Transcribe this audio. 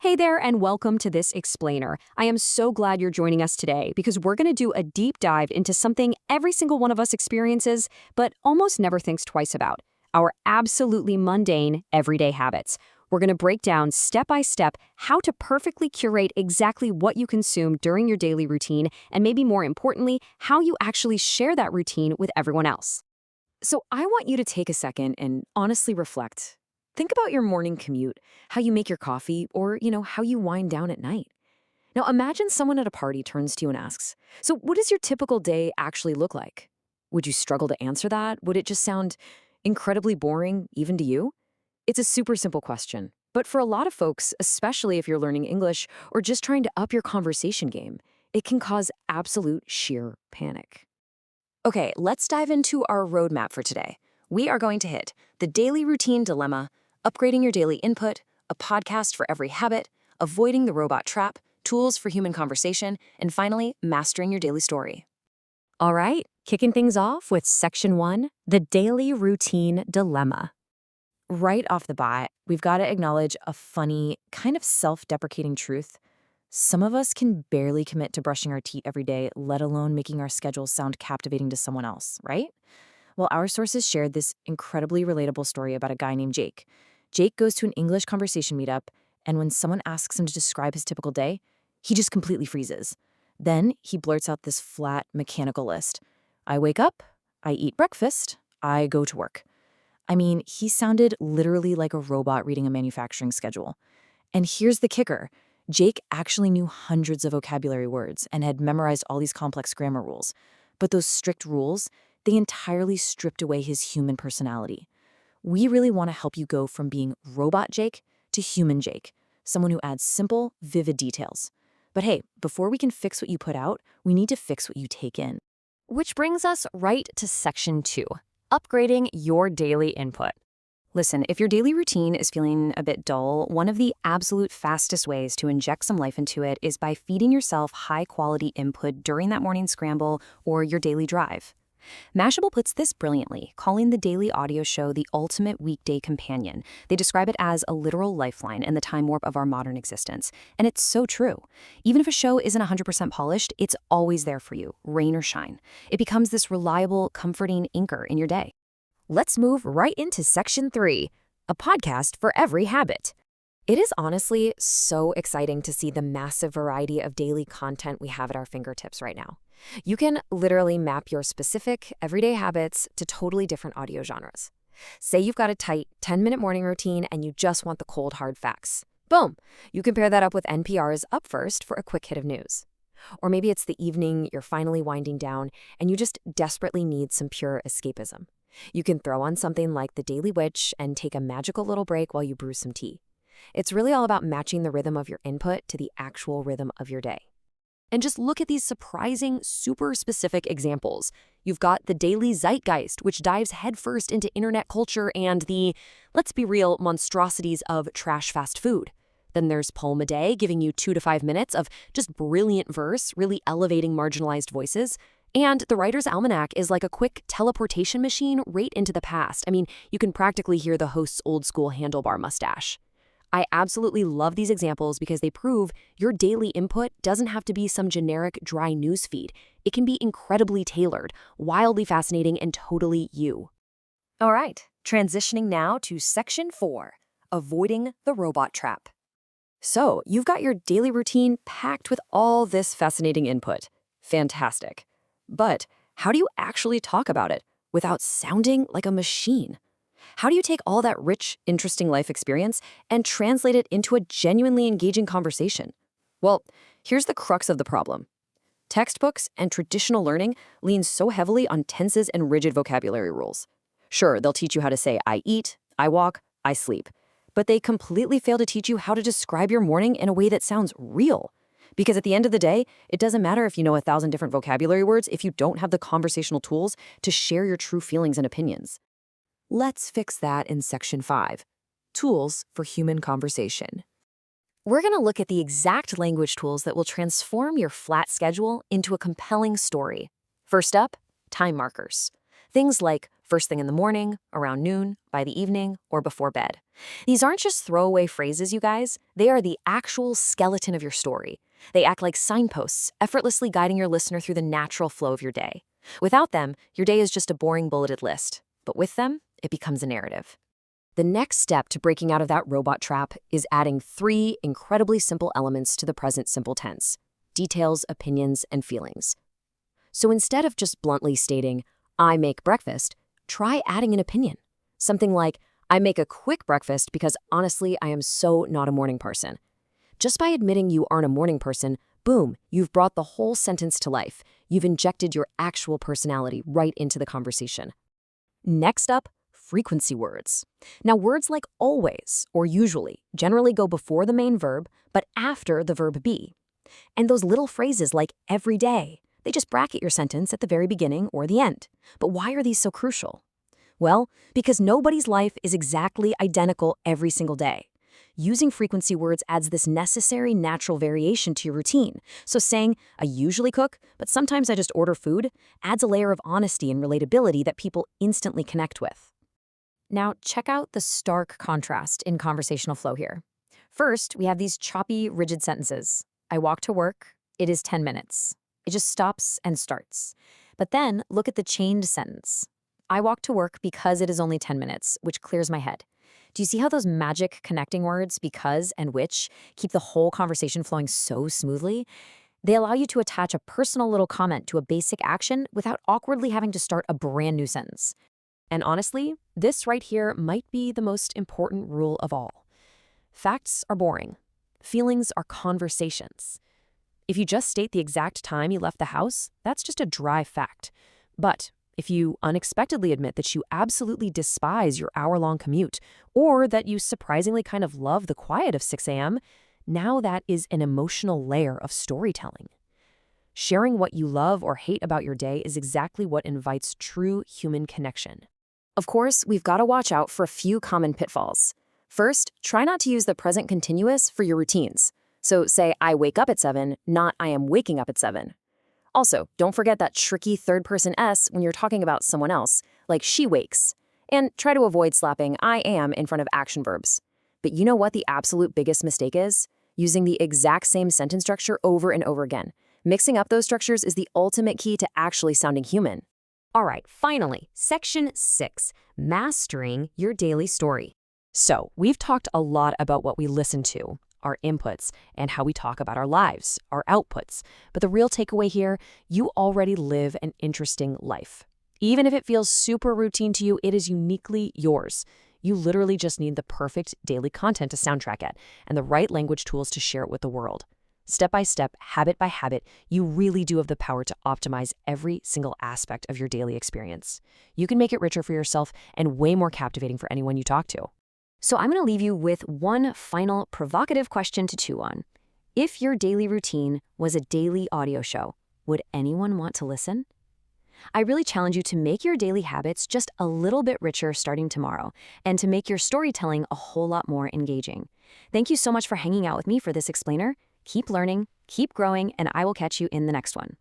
Hey there, and welcome to this explainer. I am so glad you're joining us today because we're going to do a deep dive into something every single one of us experiences, but almost never thinks twice about our absolutely mundane, everyday habits. We're going to break down step by step how to perfectly curate exactly what you consume during your daily routine, and maybe more importantly, how you actually share that routine with everyone else. So I want you to take a second and honestly reflect. Think about your morning commute, how you make your coffee, or, how you wind down at night. Now imagine someone at a party turns to you and asks, "So what does your typical day actually look like?" Would you struggle to answer that? Would it just sound incredibly boring, even to you? It's a super simple question. But for a lot of folks, especially if you're learning English or just trying to up your conversation game, it can cause absolute sheer panic. Okay, let's dive into our roadmap for today. We are going to hit the daily routine dilemma, upgrading your daily input, a podcast for every habit, avoiding the robot trap, tools for human conversation, and finally, mastering your daily story. All right, kicking things off with section 1, the daily routine dilemma. Right off the bat, we've got to acknowledge a funny, kind of self-deprecating truth. Some of us can barely commit to brushing our teeth every day, let alone making our schedules sound captivating to someone else, right? Well, our sources shared this incredibly relatable story about a guy named Jake. Jake goes to an English conversation meetup, and when someone asks him to describe his typical day, he just completely freezes. Then he blurts out this flat, mechanical list. I wake up, I eat breakfast, I go to work. I mean, he sounded literally like a robot reading a manufacturing schedule. And here's the kicker. Jake actually knew hundreds of vocabulary words and had memorized all these complex grammar rules. But those strict rules, they entirely stripped away his human personality. We really want to help you go from being robot Jake to human Jake, someone who adds simple, vivid details. But hey, before we can fix what you put out, we need to fix what you take in. Which brings us right to section 2, upgrading your daily input. Listen, if your daily routine is feeling a bit dull, one of the absolute fastest ways to inject some life into it is by feeding yourself high-quality input during that morning scramble or your daily drive. Mashable puts this brilliantly, calling the daily audio show the ultimate weekday companion. They describe it as a literal lifeline in the time warp of our modern existence. And it's so true. Even if a show isn't 100% polished, it's always there for you, rain or shine. It becomes this reliable, comforting anchor in your day. Let's move right into section 3, a podcast for every habit. It is honestly so exciting to see the massive variety of daily content we have at our fingertips right now. You can literally map your specific, everyday habits to totally different audio genres. Say you've got a tight 10-minute morning routine and you just want the cold, hard facts. Boom! You can pair that up with NPR's Up First for a quick hit of news. Or maybe it's the evening, you're finally winding down, and you just desperately need some pure escapism. You can throw on something like The Daily Witch and take a magical little break while you brew some tea. It's really all about matching the rhythm of your input to the actual rhythm of your day. And just look at these surprising, super specific examples. You've got The Daily Zeitgeist, which dives headfirst into internet culture and the, let's be real, monstrosities of trash fast food. Then there's Poem a Day, giving you 2 to 5 minutes of just brilliant verse, really elevating marginalized voices. And The Writer's Almanac is like a quick teleportation machine right into the past. I mean, you can practically hear the host's old school handlebar mustache. I absolutely love these examples because they prove your daily input doesn't have to be some generic dry news feed. It can be incredibly tailored, wildly fascinating, and totally you. All right, transitioning now to section 4, avoiding the robot trap. So you've got your daily routine packed with all this fascinating input. Fantastic. But how do you actually talk about it without sounding like a machine? How do you take all that rich, interesting life experience and translate it into a genuinely engaging conversation? Well, here's the crux of the problem. Textbooks and traditional learning lean so heavily on tenses and rigid vocabulary rules. Sure, they'll teach you how to say I eat, I walk, I sleep, but they completely fail to teach you how to describe your morning in a way that sounds real. Because at the end of the day, it doesn't matter if you know 1,000 different vocabulary words if you don't have the conversational tools to share your true feelings and opinions. Let's fix that in section 5, tools for human conversation. We're going to look at the exact language tools that will transform your flat schedule into a compelling story. First up, time markers. Things like first thing in the morning, around noon, by the evening, or before bed. These aren't just throwaway phrases, you guys. They are the actual skeleton of your story. They act like signposts, effortlessly guiding your listener through the natural flow of your day. Without them, your day is just a boring bulleted list. But with them, it becomes a narrative. The next step to breaking out of that robot trap is adding 3 incredibly simple elements to the present simple tense: details, opinions, and feelings. So instead of just bluntly stating, I make breakfast, try adding an opinion. Something like, I make a quick breakfast because honestly, I am so not a morning person. Just by admitting you aren't a morning person, boom, you've brought the whole sentence to life. You've injected your actual personality right into the conversation. Next up, frequency words. Now, words like always or usually generally go before the main verb, but after the verb be. And those little phrases like every day, they just bracket your sentence at the very beginning or the end. But why are these so crucial? Well, because nobody's life is exactly identical every single day. Using frequency words adds this necessary natural variation to your routine. So saying, I usually cook, but sometimes I just order food, adds a layer of honesty and relatability that people instantly connect with. Now, check out the stark contrast in conversational flow here. First, we have these choppy, rigid sentences. I walk to work, it is 10 minutes. It just stops and starts. But then, look at the chained sentence. I walk to work because it is only 10 minutes, which clears my head. Do you see how those magic connecting words, because and which, keep the whole conversation flowing so smoothly? They allow you to attach a personal little comment to a basic action without awkwardly having to start a brand new sentence. And honestly, this right here might be the most important rule of all. Facts are boring. Feelings are conversations. If you just state the exact time you left the house, that's just a dry fact. But if you unexpectedly admit that you absolutely despise your hour-long commute, or that you surprisingly kind of love the quiet of 6 a.m., now that is an emotional layer of storytelling. Sharing what you love or hate about your day is exactly what invites true human connection. Of course, we've got to watch out for a few common pitfalls. First, try not to use the present continuous for your routines. So say, I wake up at 7, not I am waking up at 7. Also, don't forget that tricky third-person S when you're talking about someone else, like she wakes. And try to avoid slapping I am in front of action verbs. But you know what the absolute biggest mistake is? Using the exact same sentence structure over and over again. Mixing up those structures is the ultimate key to actually sounding human. All right, finally, section 6, mastering your daily story. So, we've talked a lot about what we listen to, our inputs, and how we talk about our lives, our outputs. But the real takeaway here, you already live an interesting life. Even if it feels super routine to you, it is uniquely yours. You literally just need the perfect daily content to soundtrack it and the right language tools to share it with the world. Step by step, habit by habit, you really do have the power to optimize every single aspect of your daily experience. You can make it richer for yourself and way more captivating for anyone you talk to. So I'm going to leave you with one final provocative question to chew on. If your daily routine was a daily audio show, would anyone want to listen? I really challenge you to make your daily habits just a little bit richer starting tomorrow, and to make your storytelling a whole lot more engaging. Thank you so much for hanging out with me for this explainer. Keep learning, keep growing, and I will catch you in the next one.